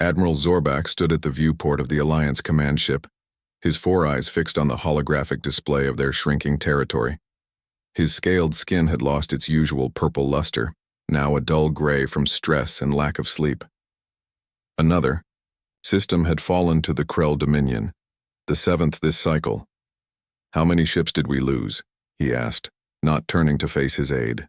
Admiral Zorbak stood at the viewport of the Alliance command ship, his four eyes fixed on the holographic display of their shrinking territory. His scaled skin had lost its usual purple luster, now a dull gray from stress and lack of sleep. Another system had fallen to the Krell Dominion, the seventh this cycle. "How many ships did we lose?" he asked, not turning to face his aide.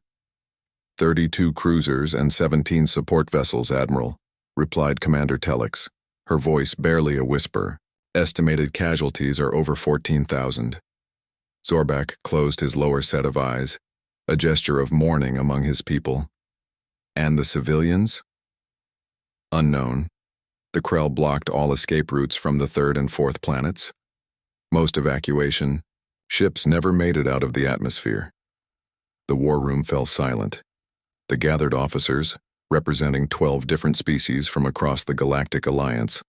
32 cruisers and 17 support vessels, Admiral," replied Commander Telix, her voice barely a whisper. "Estimated casualties are over 14,000. Zorbak closed his lower set of eyes, a gesture of mourning among his people. "And the civilians?" "Unknown. The Krell blocked all escape routes from the third and fourth planets. Most evacuation. Ships never made it out of the atmosphere." The war room fell silent. The gathered officers, representing 12 different species from across the Galactic Alliance,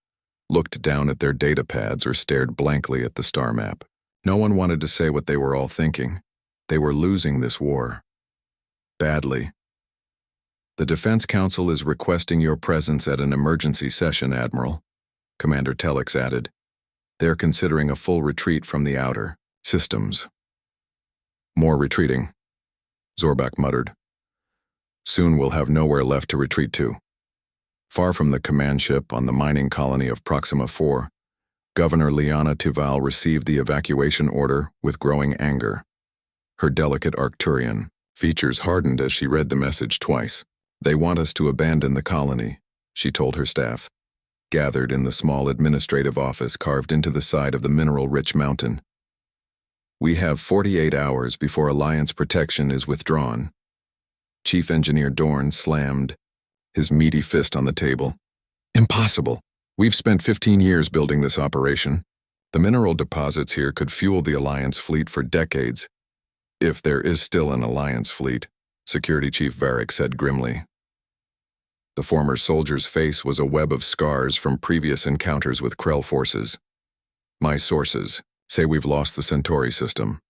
looked down at their data pads or stared blankly at the star map. No one wanted to say what they were all thinking. They were losing this war. Badly. "The Defense Council is requesting your presence at an emergency session, Admiral," Commander Telix added. "They're considering a full retreat from the outer systems." "More retreating," Zorbak muttered. "Soon we'll have nowhere left to retreat to." Far from the command ship on the mining colony of Proxima 4, Governor Liana Tival received the evacuation order with growing anger. Her delicate Arcturian features hardened as she read the message twice. "They want us to abandon the colony," she told her staff, gathered in the small administrative office carved into the side of the mineral-rich mountain. "We have 48 hours before Alliance protection is withdrawn." Chief Engineer Dorn slammed his meaty fist on the table. "Impossible! We've spent 15 years building this operation. The mineral deposits here could fuel the Alliance fleet for decades. If there is still an Alliance fleet," Security Chief Varric said grimly. The former soldier's face was a web of scars from previous encounters with Krell forces. "My sources say we've lost the Centauri system.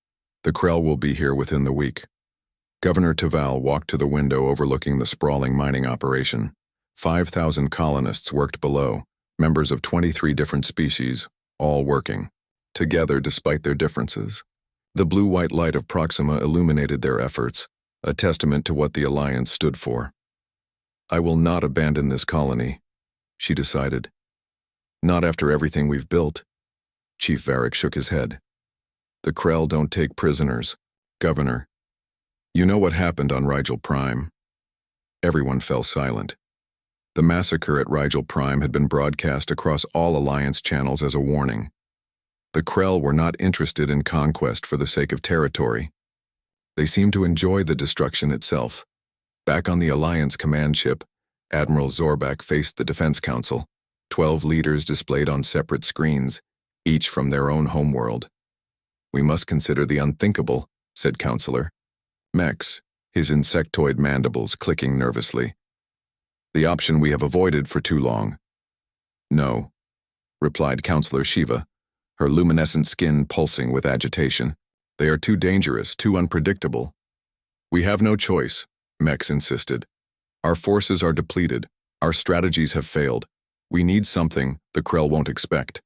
The Krell will be here within the week." Governor Tival walked to the window overlooking the sprawling mining operation. 5,000 colonists worked below, members of 23 different species, all working together despite their differences. The blue-white light of Proxima illuminated their efforts, a testament to what the Alliance stood for. "I will not abandon this colony," she decided. "Not after everything we've built." Chief Varric shook his head. "The Krell don't take prisoners, Governor. You know what happened on Rigel Prime." Everyone fell silent. The massacre at Rigel Prime had been broadcast across all Alliance channels as a warning. The Krell were not interested in conquest for the sake of territory. They seemed to enjoy the destruction itself. Back on the Alliance command ship, Admiral Zorbak faced the Defense Council, 12 leaders displayed on separate screens, each from their own homeworld. "We must consider the unthinkable," said Counselor Mex, his insectoid mandibles clicking nervously. "The option we have avoided for too long." "No," replied Counselor Shiva, her luminescent skin pulsing with agitation. "They are too dangerous, too unpredictable." "We have no choice," Mex insisted. "Our forces are depleted. Our strategies have failed. We need something the Krell won't expect."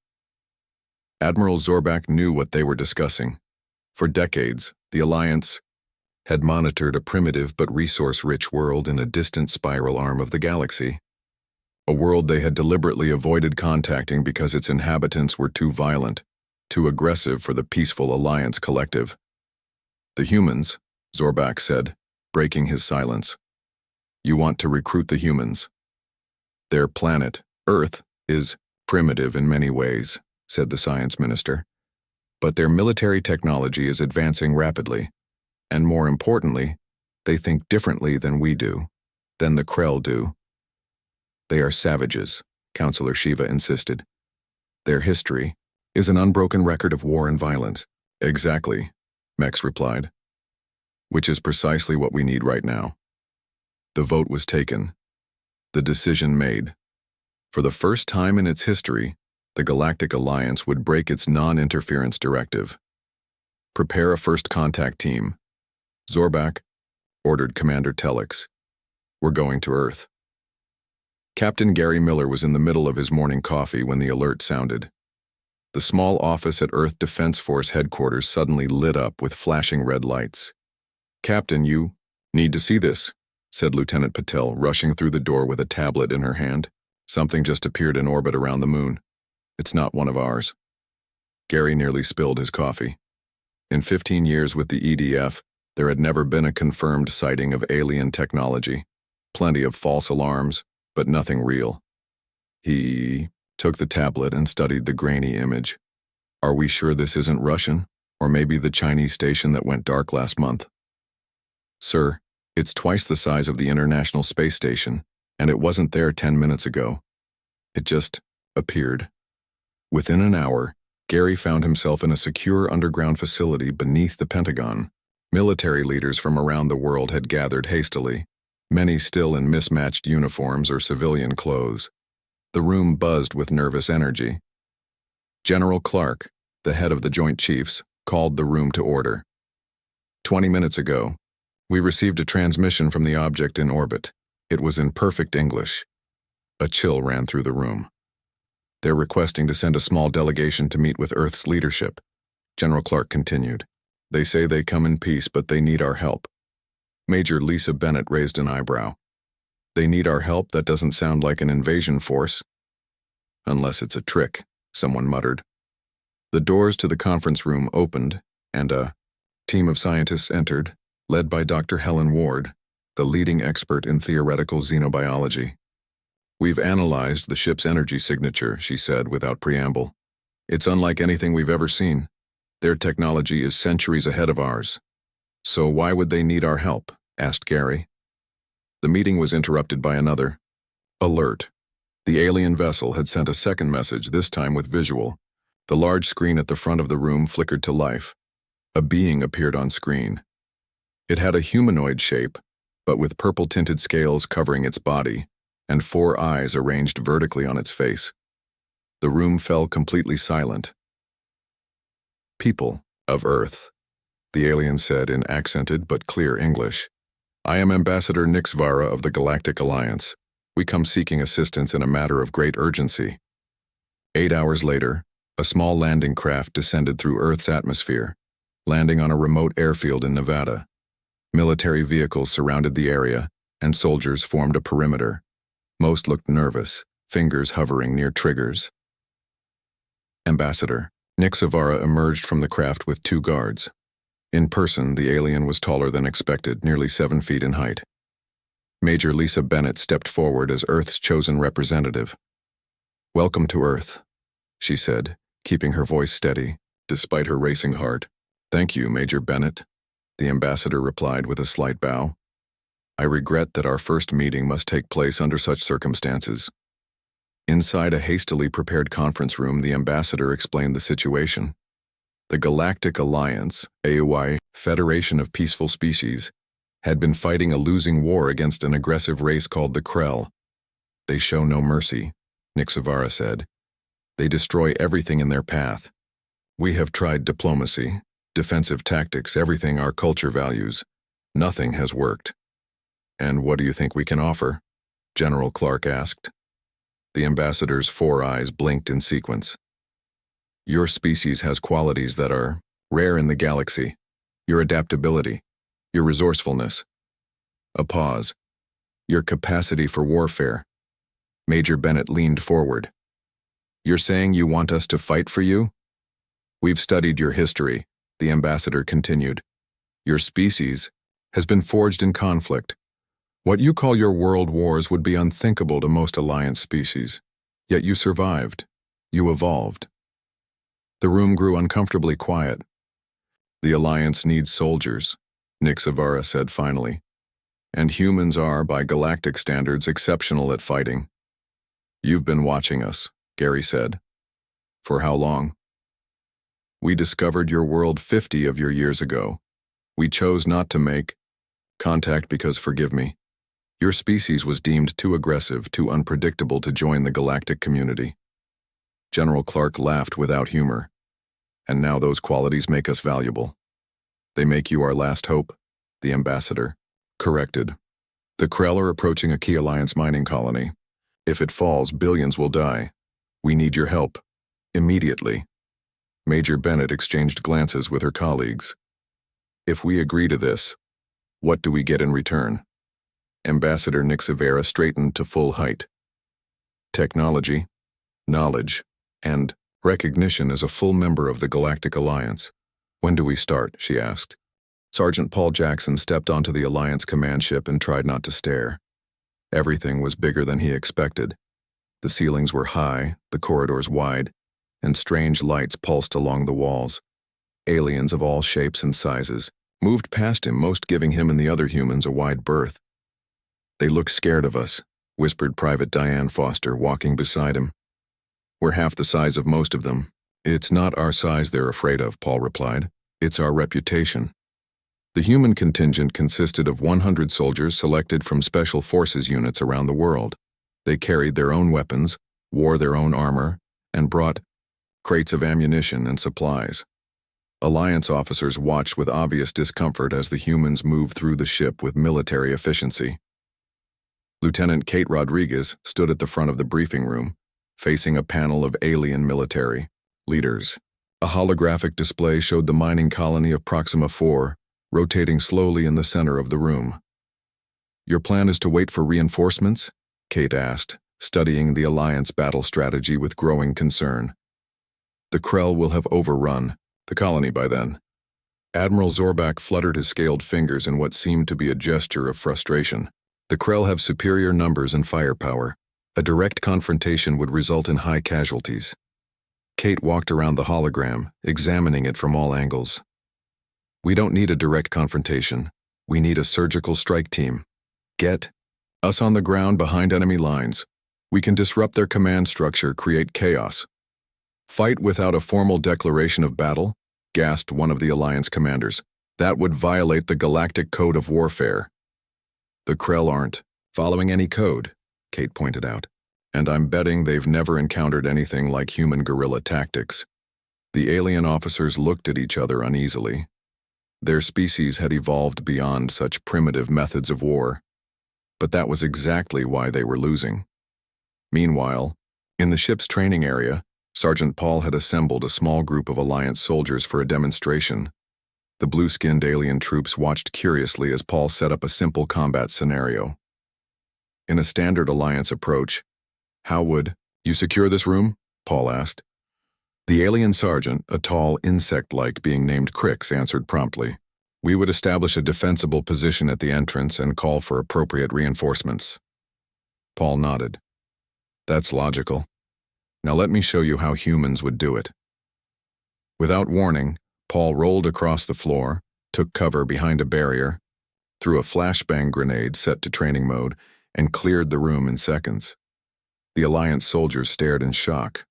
Admiral Zorbak knew what they were discussing. For decades, the Alliance had monitored a primitive but resource-rich world in a distant spiral arm of the galaxy. A world they had deliberately avoided contacting because its inhabitants were too violent, too aggressive for the peaceful Alliance collective. "The humans," Zorbak said, breaking his silence. "You want to recruit the humans." "Their planet, Earth, is primitive in many ways," said the Science Minister. "But their military technology is advancing rapidly. And more importantly, they think differently than we do, than the Krell do." "They are savages," Counselor Shiva insisted. "Their history is an unbroken record of war and violence." "Exactly," Mex replied. "Which is precisely what we need right now." The vote was taken. The decision made. For the first time in its history, the Galactic Alliance would break its non-interference directive. "Prepare a first contact team." "Zorbak," ordered Commander Telix. "We're going to Earth." Captain Gary Miller was in the middle of his morning coffee when the alert sounded. The small office at Earth Defense Force headquarters suddenly lit up with flashing red lights. "Captain, you need to see this," said Lieutenant Patel, rushing through the door with a tablet in her hand. "Something just appeared in orbit around the moon. It's not one of ours." Gary nearly spilled his coffee. In 15 years with the EDF, there had never been a confirmed sighting of alien technology. Plenty of false alarms, but nothing real. He took the tablet and studied the grainy image. "Are we sure this isn't Russian? Or maybe the Chinese station that went dark last month?" "Sir, it's twice the size of the International Space Station, and it wasn't there 10 minutes ago. It just appeared." Within an hour, Gary found himself in a secure underground facility beneath the Pentagon. Military leaders from around the world had gathered hastily, many still in mismatched uniforms or civilian clothes. The room buzzed with nervous energy. General Clark, the head of the Joint Chiefs, called the room to order. 20 minutes ago, we received a transmission from the object in orbit. It was in perfect English. A chill ran through the room. "They're requesting to send a small delegation to meet with Earth's leadership," General Clark continued. "They say they come in peace, but they need our help." Major Lisa Bennett raised an eyebrow. "They need our help? That doesn't sound like an invasion force." "Unless it's a trick," someone muttered. The doors to the conference room opened, and a team of scientists entered, led by Dr. Helen Ward, the leading expert in theoretical xenobiology. "We've analyzed the ship's energy signature," she said without preamble. "It's unlike anything we've ever seen. Their technology is centuries ahead of ours." "So why would they need our help?" asked Gary. The meeting was interrupted by another alert. The alien vessel had sent a second message, this time with visual. The large screen at the front of the room flickered to life. A being appeared on screen. It had a humanoid shape, but with purple-tinted scales covering its body, and 4 eyes arranged vertically on its face. The room fell completely silent. "People of Earth," the alien said in accented but clear English. "I am Ambassador Nix Vara of the Galactic Alliance. We come seeking assistance in a matter of great urgency." 8 hours later, a small landing craft descended through Earth's atmosphere, landing on a remote airfield in Nevada. Military vehicles surrounded the area, and soldiers formed a perimeter. Most looked nervous, fingers hovering near triggers. Ambassador Nix Vara emerged from the craft with 2 guards. In person, the alien was taller than expected, nearly 7 feet in height. Major Lisa Bennett stepped forward as Earth's chosen representative. "Welcome to Earth," she said, keeping her voice steady, despite her racing heart. "Thank you, Major Bennett," the ambassador replied with a slight bow. "I regret that our first meeting must take place under such circumstances." Inside a hastily prepared conference room, the ambassador explained the situation. The Galactic Alliance, HFY, Federation of Peaceful Species, had been fighting a losing war against an aggressive race called the Krell. "They show no mercy," Nix Vara said. "They destroy everything in their path. We have tried diplomacy, defensive tactics, everything our culture values. Nothing has worked." "And what do you think we can offer?" General Clark asked. The ambassador's 4 eyes blinked in sequence. "Your species has qualities that are rare in the galaxy. Your adaptability, your resourcefulness." A pause. "Your capacity for warfare." Major Bennett leaned forward. "You're saying you want us to fight for you?" "We've studied your history," the ambassador continued. "Your species has been forged in conflict. What you call your world wars would be unthinkable to most Alliance species. Yet you survived. You evolved." The room grew uncomfortably quiet. "The Alliance needs soldiers," Nix Vara said finally. "And humans are, by galactic standards, exceptional at fighting." "You've been watching us," Gary said. "For how long?" "We discovered your world 50 of your years ago. We chose not to make contact because, forgive me, your species was deemed too aggressive, too unpredictable to join the galactic community." General Clark laughed without humor. "And now those qualities make us valuable." "They make you our last hope," the ambassador corrected. "The Krell are approaching a key Alliance mining colony. If it falls, billions will die. We need your help. Immediately. Major Bennett exchanged glances with her colleagues. If we agree to this, what do we get in return? Ambassador Nixavera straightened to full height. Technology, knowledge, and recognition as a full member of the Galactic Alliance. When do we start? She asked. Sergeant Paul Jackson stepped onto the Alliance command ship and tried not to stare. Everything was bigger than he expected. The ceilings were high, the corridors wide, and strange lights pulsed along the walls. Aliens of all shapes and sizes moved past him, most giving him and the other humans a wide berth. They look scared of us, whispered Private Diane Foster, walking beside him. We're half the size of most of them. It's not our size they're afraid of, Paul replied. It's our reputation. The human contingent consisted of 100 soldiers selected from special forces units around the world. They carried their own weapons, wore their own armor, and brought crates of ammunition and supplies. Alliance officers watched with obvious discomfort as the humans moved through the ship with military efficiency. Lieutenant Kate Rodriguez stood at the front of the briefing room, facing a panel of alien military leaders. A holographic display showed the mining colony of Proxima 4, rotating slowly in the center of the room. Your plan is to wait for reinforcements? Kate asked, studying the Alliance battle strategy with growing concern. The Krell will have overrun the colony by then. Admiral Zorbak fluttered his scaled fingers in what seemed to be a gesture of frustration. The Krell have superior numbers and firepower. A direct confrontation would result in high casualties. Kate walked around the hologram, examining it from all angles. We don't need a direct confrontation. We need a surgical strike team. Get us on the ground behind enemy lines. We can disrupt their command structure, create chaos. Fight without a formal declaration of battle? Gasped one of the Alliance commanders. That would violate the Galactic Code of Warfare. The Krell aren't following any code, Kate pointed out, and I'm betting they've never encountered anything like human guerrilla tactics. The alien officers looked at each other uneasily. Their species had evolved beyond such primitive methods of war, but that was exactly why they were losing. Meanwhile, in the ship's training area, Sergeant Paul had assembled a small group of Alliance soldiers for a demonstration. The blue-skinned alien troops watched curiously as Paul set up a simple combat scenario. In a standard Alliance approach, how would you secure this room? Paul asked. The alien sergeant, a tall insect-like being named Crix, answered promptly. We would establish a defensible position at the entrance and call for appropriate reinforcements. Paul nodded. That's logical. Now let me show you how humans would do it. Without warning, Paul rolled across the floor, took cover behind a barrier, threw a flashbang grenade set to training mode, and cleared the room in seconds. The Alliance soldiers stared in shock.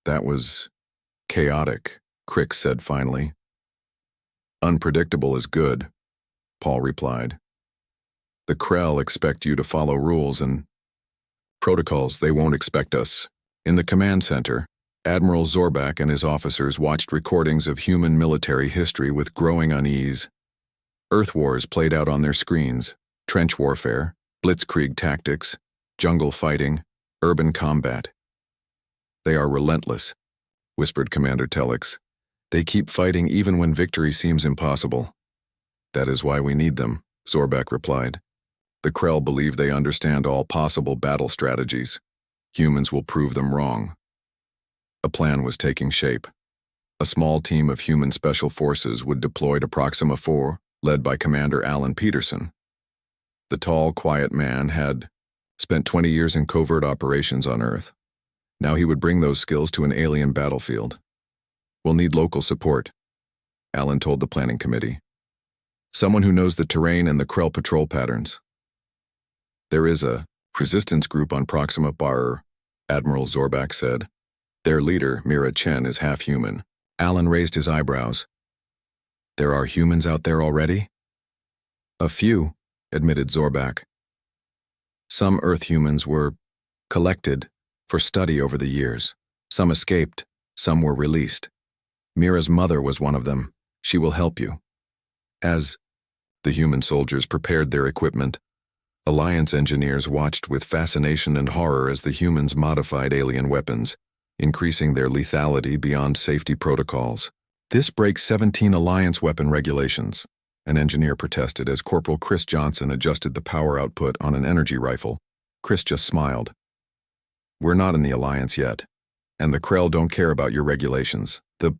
That was chaotic, Crix said finally. Unpredictable is good, Paul replied. The Krell expect you to follow rules and protocols. They won't expect us. In the command center, Admiral Zorbak and his officers watched recordings of human military history with growing unease. Earth wars played out on their screens: trench warfare, blitzkrieg tactics, jungle fighting, urban combat. They are relentless, whispered Commander Telix. They keep fighting even when victory seems impossible. That is why we need them, Zorbak replied. The Krell believe they understand all possible battle strategies. Humans will prove them wrong. A plan was taking shape. A small team of human special forces would deploy to Proxima 4, led by Commander Alan Peterson. The tall, quiet man had spent 20 years in covert operations on Earth. Now he would bring those skills to an alien battlefield. We'll need local support, Alan told the planning committee. Someone who knows the terrain and the Krell patrol patterns. There is a resistance group on Proxima Bar, Admiral Zorbak said. Their leader, Mira Chen, is half human. Alan raised his eyebrows. There are humans out there already? A few, admitted Zorbak. Some Earth humans were collected for study over the years. Some escaped, some were released. Mira's mother was one of them. She will help you. As the human soldiers prepared their equipment, Alliance engineers watched with fascination and horror as the humans modified alien weapons, increasing their lethality beyond safety protocols. "This breaks 17 Alliance weapon regulations," an engineer protested as Corporal Chris Johnson adjusted the power output on an energy rifle. Chris just smiled. "We're not in the Alliance yet, and the Krell don't care about your regulations." The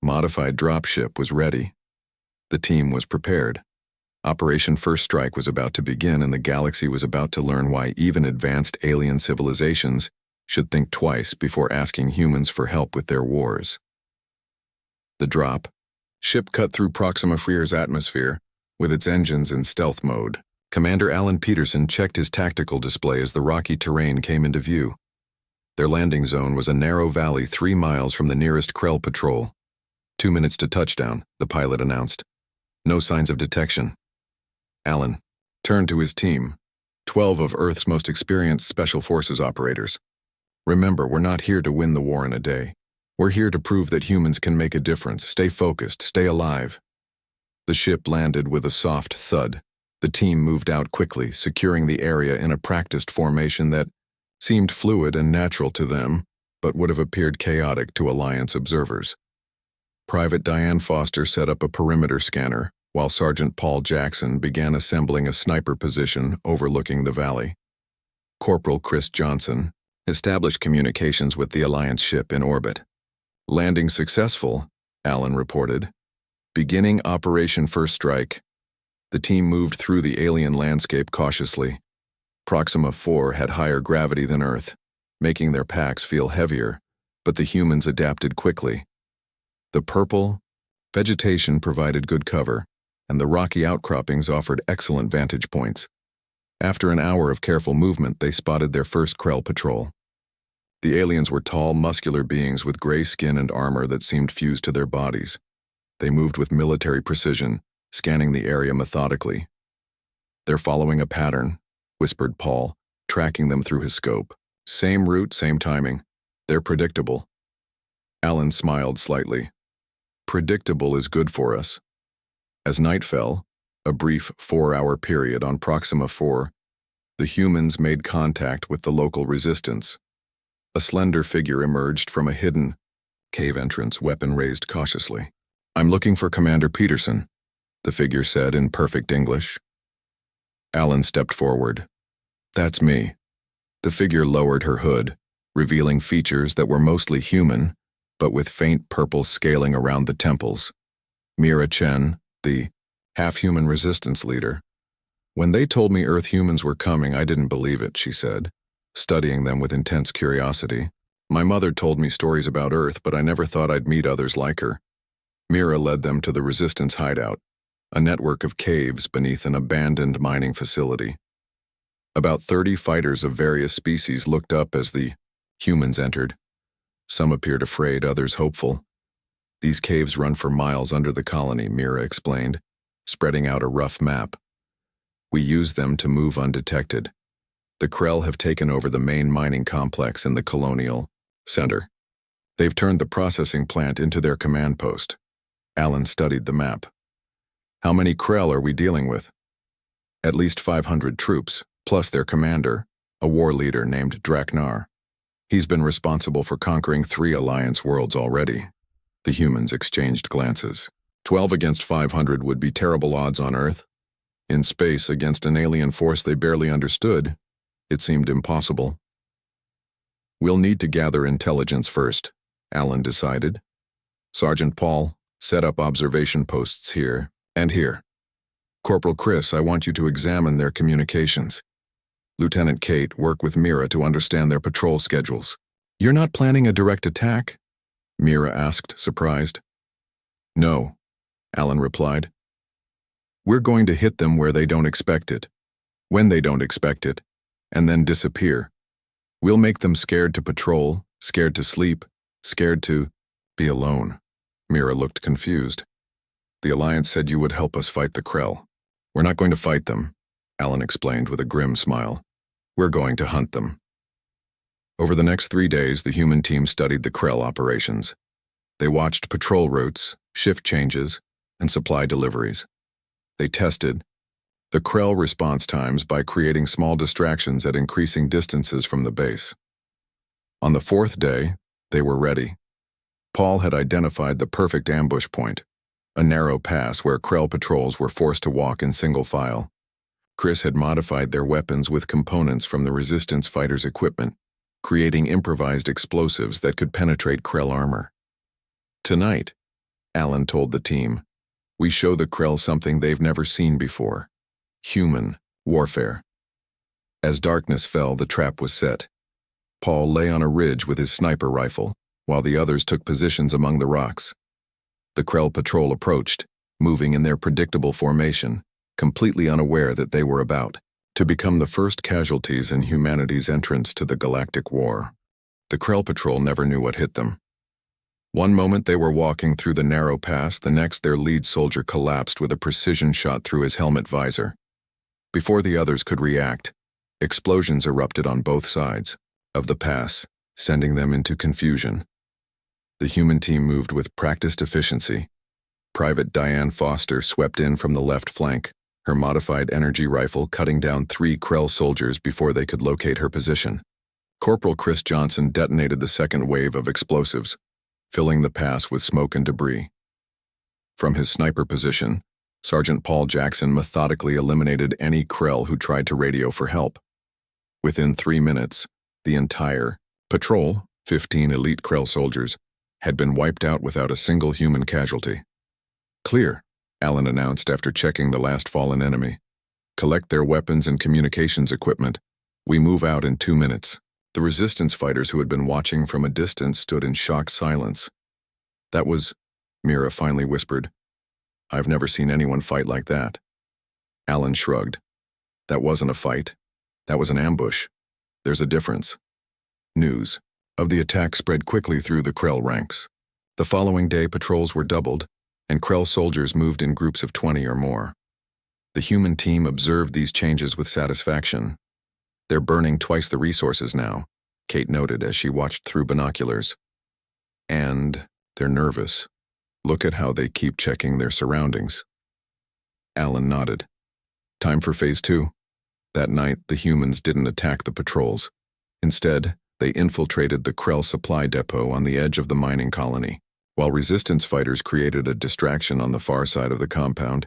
modified dropship was ready. The team was prepared. Operation First Strike was about to begin, and the galaxy was about to learn why even advanced alien civilizations should think twice before asking humans for help with their wars. The drop. Ship cut through Proxima Freer's atmosphere, with its engines in stealth mode. Commander Alan Peterson checked his tactical display as the rocky terrain came into view. Their landing zone was a narrow valley 3 miles from the nearest Krell patrol. 2 minutes to touchdown, the pilot announced. No signs of detection. Alan turned to his team, 12 of Earth's most experienced Special Forces operators. "Remember, we're not here to win the war in a day. We're here to prove that humans can make a difference. Stay focused, stay alive." The ship landed with a soft thud. The team moved out quickly, securing the area in a practiced formation that seemed fluid and natural to them, but would have appeared chaotic to Alliance observers. Private Diane Foster set up a perimeter scanner, while Sergeant Paul Jackson began assembling a sniper position overlooking the valley. Corporal Chris Johnson established communications with the Alliance ship in orbit. "Landing successful," Alan reported. "Beginning Operation First Strike." The team moved through the alien landscape cautiously. Proxima 4 had higher gravity than Earth, making their packs feel heavier, but the humans adapted quickly. The purple vegetation provided good cover, and the rocky outcroppings offered excellent vantage points. After an hour of careful movement, they spotted their first Krell patrol. The aliens were tall, muscular beings with gray skin and armor that seemed fused to their bodies. They moved with military precision, scanning the area methodically. "They're following a pattern," whispered Paul, tracking them through his scope. "Same route, same timing. They're predictable." Alan smiled slightly. "Predictable is good for us." As night fell, a brief 4-hour period on Proxima 4, the humans made contact with the local resistance. A slender figure emerged from a hidden cave entrance, weapon raised cautiously. "I'm looking for Commander Peterson," the figure said in perfect English. Alan stepped forward. "That's me." The figure lowered her hood, revealing features that were mostly human, but with faint purple scaling around the temples. Mira Chen, the half-human resistance leader. "When they told me Earth humans were coming, I didn't believe it," she said, studying them with intense curiosity. "My mother told me stories about Earth, but I never thought I'd meet others like her." Mira led them to the resistance hideout, a network of caves beneath an abandoned mining facility. About 30 fighters of various species looked up as the humans entered. Some appeared afraid, others hopeful. "These caves run for miles under the colony," Mira explained, spreading out a rough map. "We use them to move undetected. The Krell have taken over the main mining complex in the colonial center. They've turned the processing plant into their command post." Alan studied the map. "How many Krell are we dealing with?" "At least 500 troops, plus their commander, a war leader named Draknar. He's been responsible for conquering 3 Alliance worlds already." The humans exchanged glances. 12 against 500 would be terrible odds on Earth. In space, against an alien force they barely understood, it seemed impossible. "We'll need to gather intelligence first," Alan decided. "Sergeant Paul, set up observation posts here and here. Corporal Chris, I want you to examine their communications. Lieutenant Kate, work with Mira to understand their patrol schedules." "You're not planning a direct attack?" Mira asked, surprised. "No," Alan replied. "We're going to hit them where they don't expect it, when they don't expect it, and then disappear. We'll make them scared to patrol, scared to sleep, scared to be alone." Mira looked confused. "The Alliance said you would help us fight the Krell." "We're not going to fight them," Alan explained with a grim smile. "We're going to hunt them." Over the next 3 days, the human team studied the Krell operations. They watched patrol routes, shift changes, and supply deliveries. They tested the Krell response times by creating small distractions at increasing distances from the base. On the fourth day, they were ready. Paul had identified the perfect ambush point, a narrow pass where Krell patrols were forced to walk in single file. Chris had modified their weapons with components from the Resistance fighters' equipment, creating improvised explosives that could penetrate Krell armor. Tonight, Alan told the team, we show the Krell something they've never seen before: human warfare. As darkness fell, the trap was set. Paul lay on a ridge with his sniper rifle, while the others took positions among the rocks. The Krell patrol approached, moving in their predictable formation, completely unaware that they were about to become the first casualties in humanity's entrance to the Galactic War. The Krell patrol never knew what hit them. One moment they were walking through the narrow pass, the next their lead soldier collapsed with a precision shot through his helmet visor. Before the others could react, explosions erupted on both sides of the pass, sending them into confusion. The human team moved with practiced efficiency. Private Diane Foster swept in from the left flank, her modified energy rifle cutting down 3 Krell soldiers before they could locate her position. Corporal Chris Johnson detonated the second wave of explosives, filling the pass with smoke and debris. From his sniper position, Sergeant Paul Jackson methodically eliminated any Krell who tried to radio for help. Within 3 minutes, the entire patrol, 15 elite Krell soldiers, had been wiped out without a single human casualty. Clear, Alan announced after checking the last fallen enemy. Collect their weapons and communications equipment. We move out in 2 minutes. The Resistance fighters who had been watching from a distance stood in shocked silence. That was, Mira finally whispered. I've never seen anyone fight like that. Alan shrugged. That wasn't a fight. That was an ambush. There's a difference. News of the attack spread quickly through the Krell ranks. The following day, patrols were doubled, and Krell soldiers moved in groups of 20 or more. The human team observed these changes with satisfaction. They're burning twice the resources now, Kate noted as she watched through binoculars. And they're nervous. Look at how they keep checking their surroundings. Alan nodded. Time for Phase 2. That night, the humans didn't attack the patrols. Instead, they infiltrated the Krell supply depot on the edge of the mining colony. While Resistance fighters created a distraction on the far side of the compound,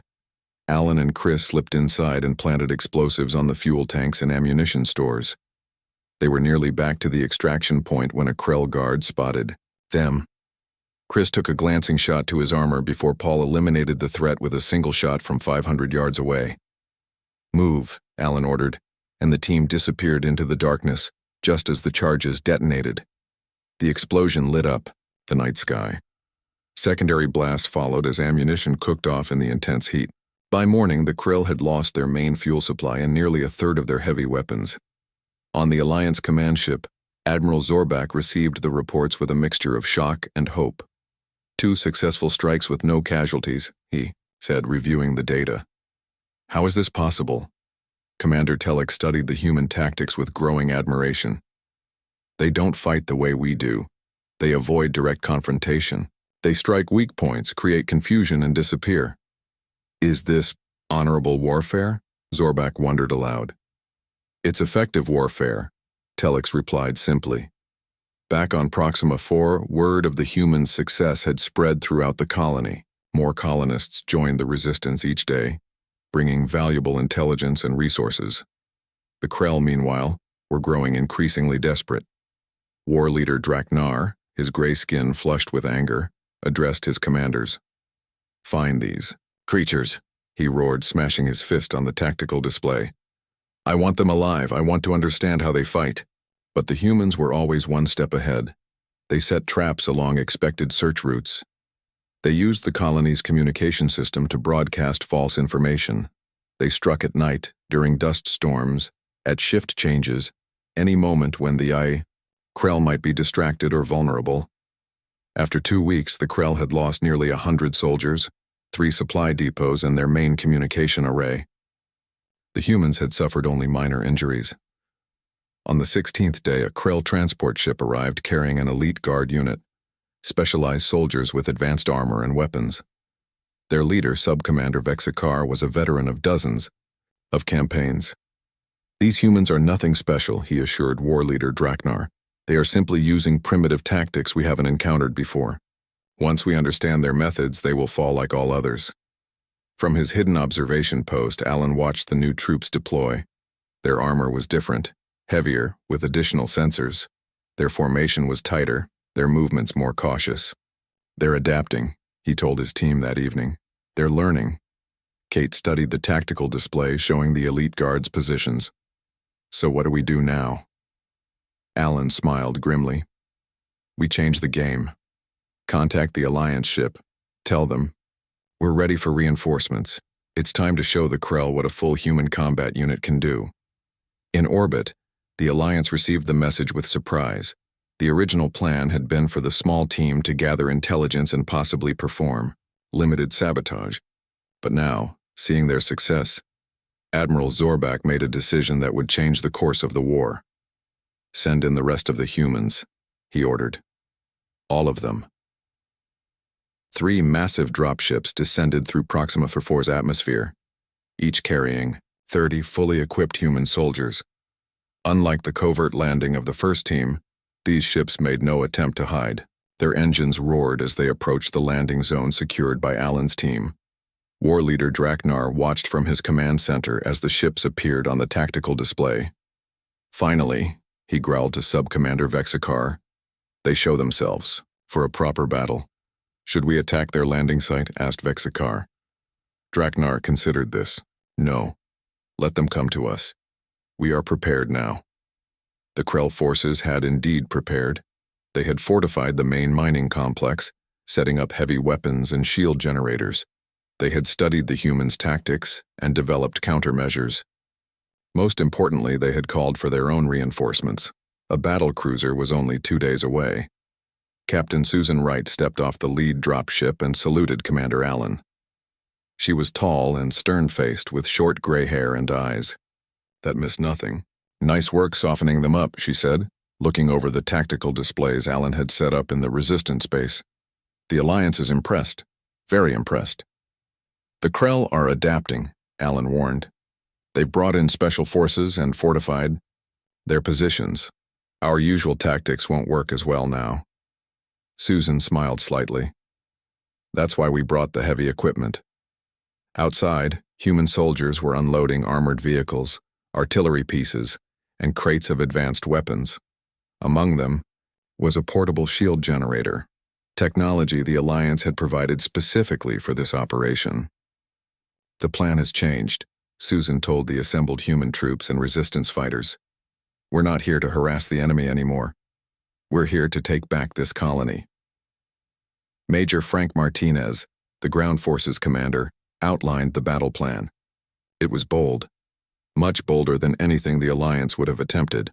Alan and Chris slipped inside and planted explosives on the fuel tanks and ammunition stores. They were nearly back to the extraction point when a Krell guard spotted them. Chris took a glancing shot to his armor before Paul eliminated the threat with a single shot from 500 yards away. Move, Alan ordered, and the team disappeared into the darkness just as the charges detonated. The explosion lit up the night sky. Secondary blasts followed as ammunition cooked off in the intense heat. By morning, the Krell had lost their main fuel supply and nearly a third of their heavy weapons. On the Alliance command ship, Admiral Zorbak received the reports with a mixture of shock and hope. 2 successful strikes with no casualties, he said, reviewing the data. How is this possible? Commander Telek studied the human tactics with growing admiration. They don't fight the way we do. They avoid direct confrontation. They strike weak points, create confusion, and disappear. Is this honorable warfare? Zorbak wondered aloud. It's effective warfare, Telex replied simply. Back on Proxima 4, word of the humans' success had spread throughout the colony. More colonists joined the resistance each day, bringing valuable intelligence and resources. The Krell, meanwhile, were growing increasingly desperate. War leader Draknar, his gray skin flushed with anger, addressed his commanders. Find these creatures, he roared, smashing his fist on the tactical display. I want them alive. I want to understand how they fight. But the humans were always one step ahead. They set traps along expected search routes. They used the colony's communication system to broadcast false information. They struck at night, during dust storms, at shift changes, any moment when the Krell might be distracted or vulnerable. After 2 weeks, the Krell had lost nearly 100 soldiers, 3 supply depots, and their main communication array. The humans had suffered only minor injuries. On the 16th day, a Krell transport ship arrived carrying an elite guard unit, specialized soldiers with advanced armor and weapons. Their leader, Subcommander Vexikar, was a veteran of dozens, of campaigns. These humans are nothing special, he assured war leader Draknar. They are simply using primitive tactics we haven't encountered before. Once we understand their methods, they will fall like all others. From his hidden observation post, Alan watched the new troops deploy. Their armor was different, heavier, with additional sensors. Their formation was tighter, their movements more cautious. They're adapting, he told his team that evening. They're learning. Kate studied the tactical display showing the elite guards' positions. So what do we do now? Alan smiled grimly. We change the game. Contact the Alliance ship. Tell them, we're ready for reinforcements. It's time to show the Krell what a full human combat unit can do. In orbit, the Alliance received the message with surprise. The original plan had been for the small team to gather intelligence and possibly perform limited sabotage. But now, seeing their success, Admiral Zorbak made a decision that would change the course of the war. Send in the rest of the humans, he ordered. All of them. 3 massive dropships descended through Proxima IV atmosphere, each carrying 30 fully equipped human soldiers. Unlike the covert landing of the first team, these ships made no attempt to hide. Their engines roared as they approached the landing zone secured by Alan's team. War leader Draknar watched from his command center as the ships appeared on the tactical display. Finally, he growled to Sub-Commander Vexikar, they show themselves, for a proper battle. Should we attack their landing site? Asked Vexikar. Draknar considered this. No. Let them come to us. We are prepared now. The Krell forces had indeed prepared. They had fortified the main mining complex, setting up heavy weapons and shield generators. They had studied the humans' tactics and developed countermeasures. Most importantly, they had called for their own reinforcements. A battle cruiser was only 2 days away. Captain Susan Wright stepped off the lead dropship and saluted Commander Allen. She was tall and stern-faced with short gray hair and eyes that missed nothing. Nice work softening them up, she said, looking over the tactical displays Allen had set up in the resistance base. The Alliance is impressed, very impressed. The Krell are adapting, Allen warned. They've brought in special forces and fortified their positions. Our usual tactics won't work as well now. Susan smiled slightly. That's why we brought the heavy equipment. Outside, human soldiers were unloading armored vehicles, artillery pieces, and crates of advanced weapons. Among them was a portable shield generator, technology the Alliance had provided specifically for this operation. The plan has changed, Susan told the assembled human troops and resistance fighters. We're not here to harass the enemy anymore. We're here to take back this colony. Major Frank Martinez, the ground forces commander, outlined the battle plan. It was bold, much bolder than anything the Alliance would have attempted.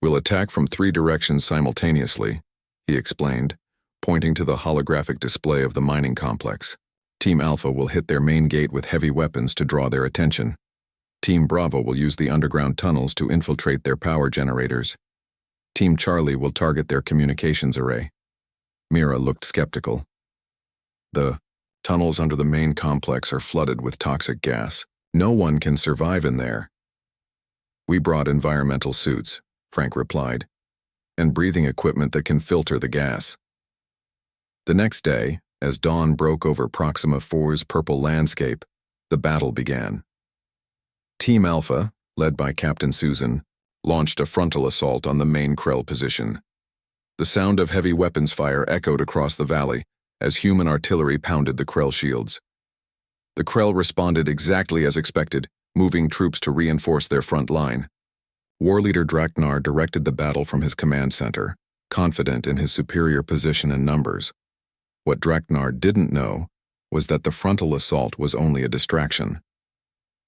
We'll attack from 3 directions simultaneously, he explained, pointing to the holographic display of the mining complex. Team Alpha will hit their main gate with heavy weapons to draw their attention. Team Bravo will use the underground tunnels to infiltrate their power generators. Team Charlie will target their communications array. Mira looked skeptical. The tunnels under the main complex are flooded with toxic gas. No one can survive in there. We brought environmental suits, Frank replied, and breathing equipment that can filter the gas. The next day, as dawn broke over Proxima IV's purple landscape, the battle began. Team Alpha, led by Captain Susan, launched a frontal assault on the main Krell position. The sound of heavy weapons fire echoed across the valley as human artillery pounded the Krell shields. The Krell responded exactly as expected, moving troops to reinforce their front line. War leader Draknar directed the battle from his command center, confident in his superior position and numbers. What Draknar didn't know was that the frontal assault was only a distraction.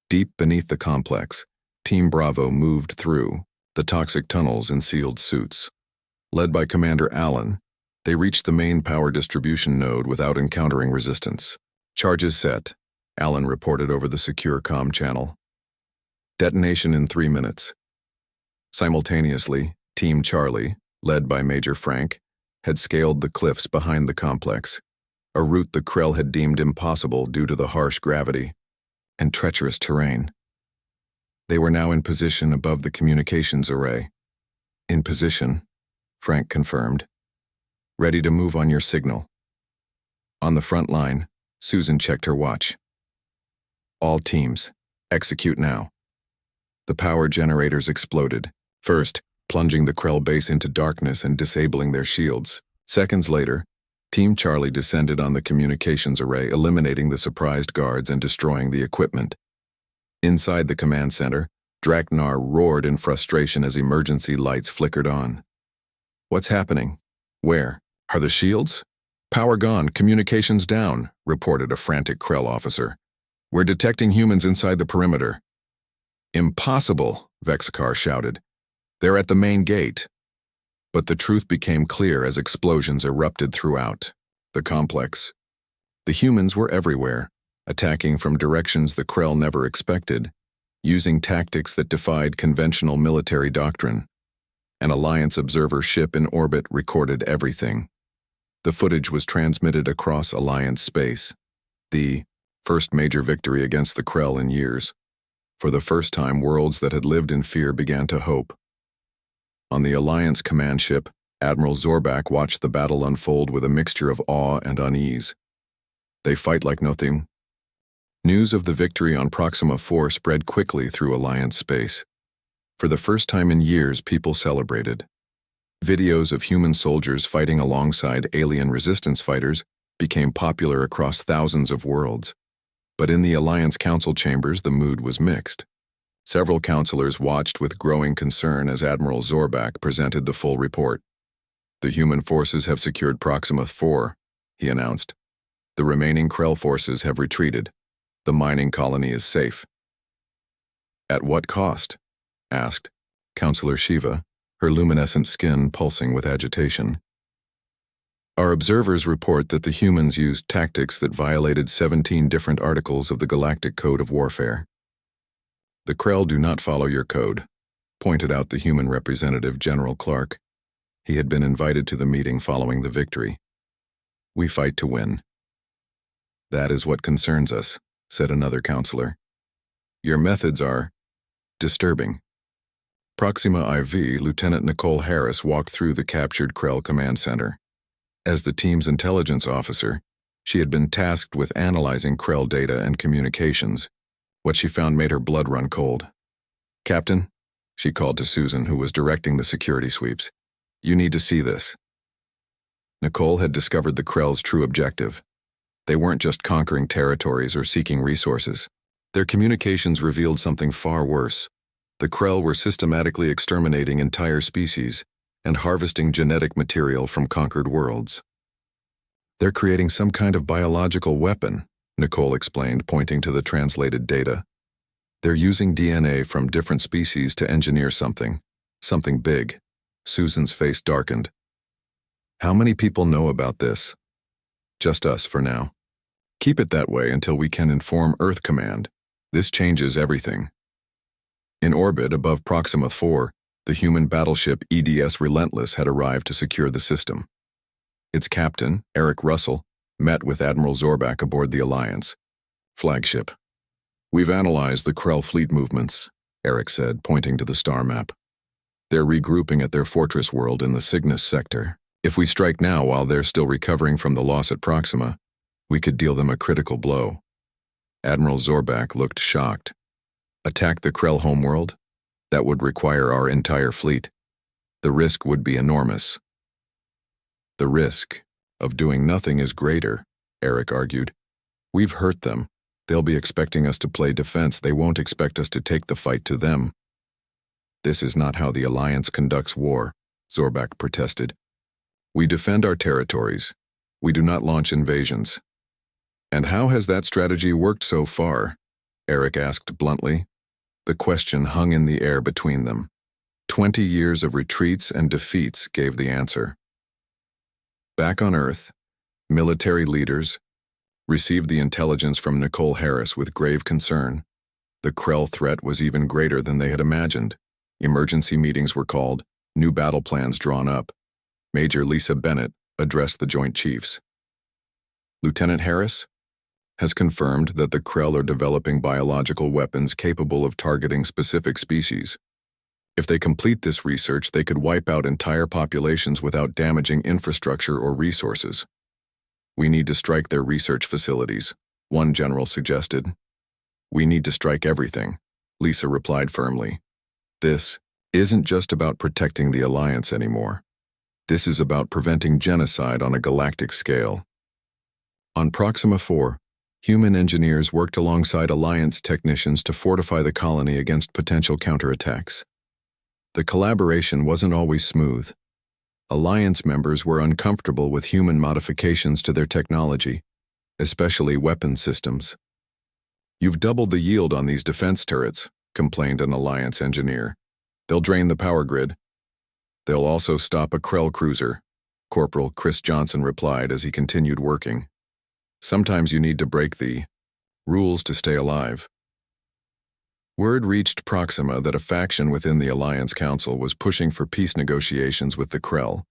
Deep beneath the complex, Team Bravo moved through the toxic tunnels in sealed suits. Led by Commander Allen, they reached the main power distribution node without encountering resistance. Charges set, Allen reported over the secure comm channel. Detonation in 3 minutes. Simultaneously, Team Charlie, led by Major Frank, had scaled the cliffs behind the complex, a route the Krell had deemed impossible due to the harsh gravity and treacherous terrain. They were now in position above the communications array. In position, Frank confirmed. Ready to move on your signal. On the front line, Susan checked her watch. All teams, execute now. The power generators exploded, first plunging the Krell base into darkness and disabling their shields. Seconds later, Team Charlie descended on the communications array, eliminating the surprised guards and destroying the equipment. Inside the command center, Draknar roared in frustration as emergency lights flickered on. What's happening? Where? Are the shields? Power gone, communications down, reported a frantic Krell officer. We're detecting humans inside the perimeter. Impossible, Vexakar shouted. They're at the main gate. But the truth became clear as explosions erupted throughout the complex. The humans were everywhere, attacking from directions the Krell never expected, using tactics that defied conventional military doctrine. An Alliance observer ship in orbit recorded everything. The footage was transmitted across Alliance space. The first major victory against the Krell in years. For the first time, worlds that had lived in fear began to hope. On the Alliance command ship, Admiral Zorbak watched the battle unfold with a mixture of awe and unease. They fight like nothing. News of the victory on Proxima 4 spread quickly through Alliance space. For the first time in years, people celebrated. Videos of human soldiers fighting alongside alien resistance fighters became popular across thousands of worlds. But in the Alliance Council chambers, the mood was mixed. Several counselors watched with growing concern as Admiral Zorbak presented the full report. The human forces have secured Proxima 4, he announced. The remaining Krell forces have retreated. The mining colony is safe. At what cost? Asked Counselor Shiva, her luminescent skin pulsing with agitation. Our observers report that the humans used tactics that violated 17 different articles of the Galactic Code of Warfare. The Krell do not follow your code, pointed out the human representative, General Clark. He had been invited to the meeting following the victory. We fight to win. That is what concerns us, said another counselor. Your methods are disturbing. Proxima IV, Lieutenant Nicole Harris walked through the captured Krell command center. As the team's intelligence officer, she had been tasked with analyzing Krell data and communications. What she found made her blood run cold. Captain, she called to Susan, who was directing the security sweeps. You need to see this. Nicole had discovered the Krell's true objective. They weren't just conquering territories or seeking resources. Their communications revealed something far worse. The Krell were systematically exterminating entire species and harvesting genetic material from conquered worlds. They're creating some kind of biological weapon, Nicole explained, pointing to the translated data. They're using DNA from different species to engineer something big. Susan's face darkened. How many people know about this? Just us for now. Keep it that way until we can inform Earth Command. This changes everything. In orbit above Proxima 4, the human battleship EDS Relentless had arrived to secure the system. Its captain, Eric Russell, met with Admiral Zorbak aboard the Alliance flagship. We've analyzed the Krell fleet movements, Eric said, pointing to the star map. They're regrouping at their fortress world in the Cygnus sector. If we strike now while they're still recovering from the loss at Proxima, we could deal them a critical blow. Admiral Zorbak looked shocked. Attack the Krell homeworld? That would require our entire fleet. The risk would be enormous. The risk of doing nothing is greater, Eric argued. We've hurt them. They'll be expecting us to play defense. They won't expect us to take the fight to them. This is not how the Alliance conducts war, Zorbak protested. We defend our territories. We do not launch invasions. And how has that strategy worked so far? Eric asked bluntly. The question hung in the air between them. 20 years of retreats and defeats gave the answer. Back on Earth, military leaders received the intelligence from Nicole Harris with grave concern. The Krell threat was even greater than they had imagined. Emergency meetings were called, new battle plans drawn up. Major Lisa Bennett addressed the Joint Chiefs. Lieutenant Harris, has confirmed that the Krell are developing biological weapons capable of targeting specific species. If they complete this research, they could wipe out entire populations without damaging infrastructure or resources. We need to strike their research facilities, one general suggested. We need to strike everything, Lisa replied firmly. This isn't just about protecting the Alliance anymore. This is about preventing genocide on a galactic scale. On Proxima 4, human engineers worked alongside Alliance technicians to fortify the colony against potential counterattacks. The collaboration wasn't always smooth. Alliance members were uncomfortable with human modifications to their technology, especially weapon systems. "You've doubled the yield on these defense turrets," complained an Alliance engineer. "They'll drain the power grid. They'll also stop a Krell cruiser," Corporal Chris Johnson replied as he continued working. "Sometimes you need to break the rules to stay alive." Word reached Proxima that a faction within the Alliance Council was pushing for peace negotiations with the Krell.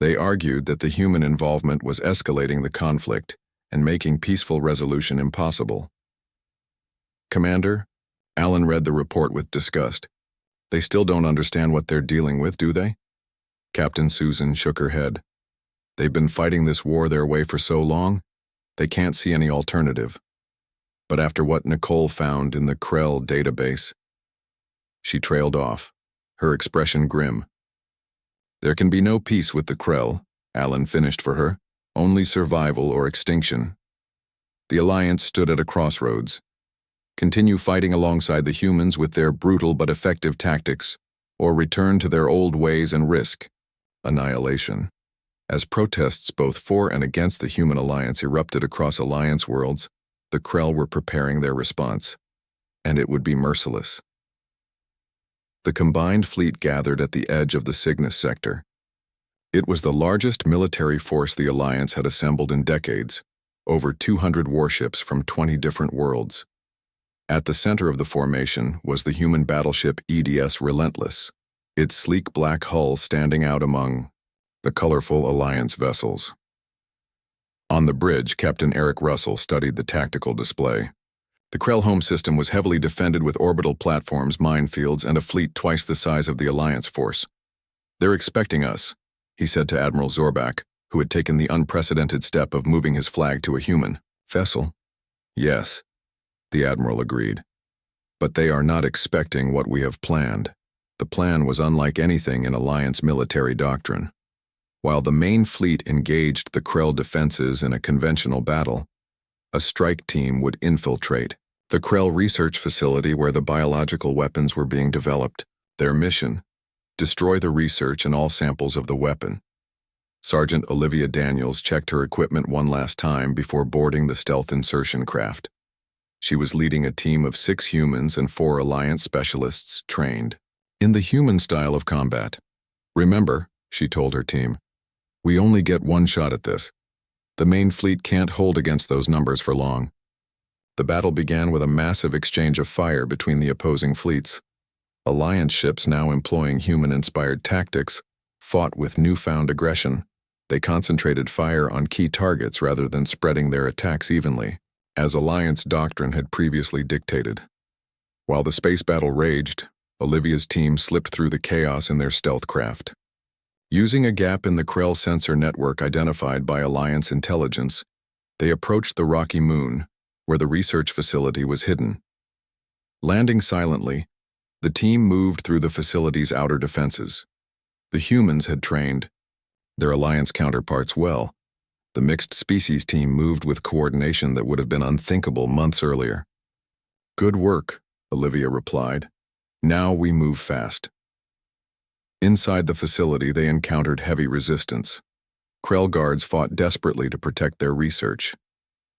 They argued that the human involvement was escalating the conflict and making peaceful resolution impossible. "Commander," Alan read the report with disgust. "They still don't understand what they're dealing with, do they?" Captain Susan shook her head. "They've been fighting this war their way for so long, they can't see any alternative. But after what Nicole found in the Krell database..." She trailed off, her expression grim. "There can be no peace with the Krell," Alan finished for her. "Only survival or extinction. The Alliance stood at a crossroads. Continue fighting alongside the humans with their brutal but effective tactics, or return to their old ways and risk annihilation." As protests both for and against the human alliance erupted across Alliance worlds, the Krell were preparing their response, and it would be merciless. The combined fleet gathered at the edge of the Cygnus sector. It was the largest military force the Alliance had assembled in decades, over 200 warships from 20 different worlds. At the center of the formation was the human battleship EDS Relentless, its sleek black hull standing out among the colorful Alliance vessels. On the bridge, Captain Eric Russell studied the tactical display. The Krell home system was heavily defended with orbital platforms, minefields, and a fleet twice the size of the Alliance force. "They're expecting us," he said to Admiral Zorbak, who had taken the unprecedented step of moving his flag to a human vessel. "Yes," the Admiral agreed. "But they are not expecting what we have planned." The plan was unlike anything in Alliance military doctrine. While the main fleet engaged the Krell defenses in a conventional battle, a strike team would infiltrate the Krell research facility where the biological weapons were being developed. Their mission: destroy the research and all samples of the weapon. Sergeant Olivia Daniels checked her equipment one last time before boarding the stealth insertion craft. She was leading a team of 6 humans and 4 Alliance specialists trained in the human style of combat. "Remember," she told her team, "we only get one shot at this. The main fleet can't hold against those numbers for long." The battle began with a massive exchange of fire between the opposing fleets. Alliance ships, now employing human-inspired tactics, fought with newfound aggression. They concentrated fire on key targets rather than spreading their attacks evenly, as Alliance doctrine had previously dictated. While the space battle raged, Olivia's team slipped through the chaos in their stealth craft. Using a gap in the Krell sensor network identified by Alliance intelligence, they approached the rocky moon, where the research facility was hidden. Landing silently, the team moved through the facility's outer defenses. The humans had trained their Alliance counterparts well. The mixed species team moved with coordination that would have been unthinkable months earlier. "Good work," Olivia replied. "Now we move fast." Inside the facility, they encountered heavy resistance. Krell guards fought desperately to protect their research.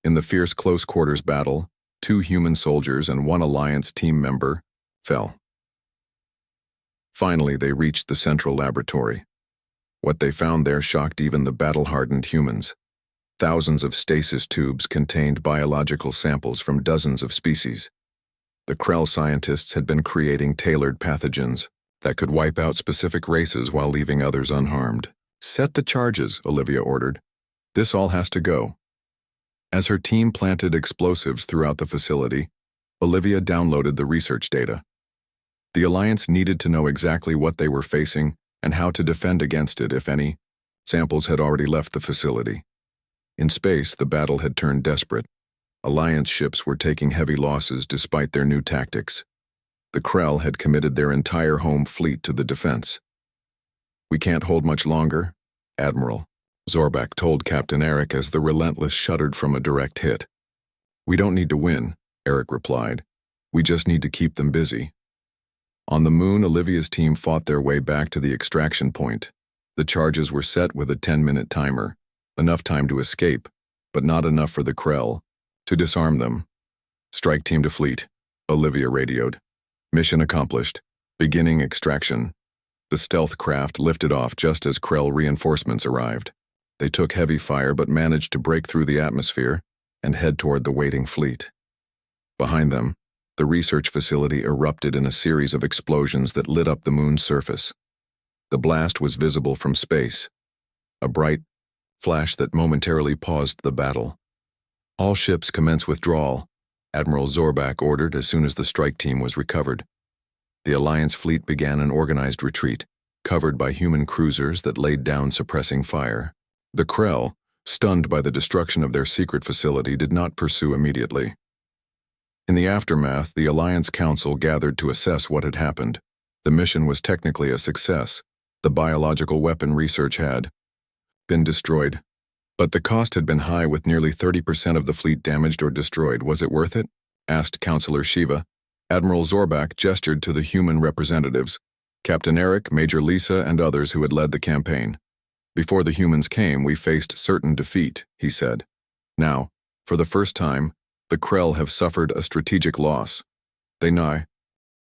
In the fierce close-quarters battle, 2 human soldiers and 1 Alliance team member fell. Finally, they reached the central laboratory. What they found there shocked even the battle-hardened humans. Thousands of stasis tubes contained biological samples from dozens of species. The Krell scientists had been creating tailored pathogens that could wipe out specific races while leaving others unharmed. "Set the charges," Olivia ordered. "This all has to go." As her team planted explosives throughout the facility, Olivia downloaded the research data. The Alliance needed to know exactly what they were facing and how to defend against it, if any. Samples had already left the facility. In space, the battle had turned desperate. Alliance ships were taking heavy losses despite their new tactics. The Krell had committed their entire home fleet to the defense. "We can't hold much longer," Admiral Zorbak told Captain Eric as the Relentless shuddered from a direct hit. "We don't need to win," Eric replied. "We just need to keep them busy." On the moon, Olivia's team fought their way back to the extraction point. The charges were set with a 10-minute timer, enough time to escape, but not enough for the Krell to disarm them. "Strike team to fleet," Olivia radioed. "Mission accomplished. Beginning extraction." The stealth craft lifted off just as Krell reinforcements arrived. They took heavy fire but managed to break through the atmosphere and head toward the waiting fleet. Behind them, the research facility erupted in a series of explosions that lit up the moon's surface. The blast was visible from space, a bright flash that momentarily paused the battle. "All ships commence withdrawal," Admiral Zorbak ordered as soon as the strike team was recovered. The Alliance fleet began an organized retreat, covered by human cruisers that laid down suppressing fire. The Krell, stunned by the destruction of their secret facility, did not pursue immediately. In the aftermath, the Alliance Council gathered to assess what had happened. The mission was technically a success. The biological weapon research had been destroyed. But the cost had been high, with nearly 30% of the fleet damaged or destroyed. "Was it worth it?" asked Counselor Shiva. Admiral Zorbak gestured to the human representatives, Captain Eric, Major Lisa, and others who had led the campaign. "Before the humans came, we faced certain defeat," he said. "Now, for the first time, the Krell have suffered a strategic loss. They now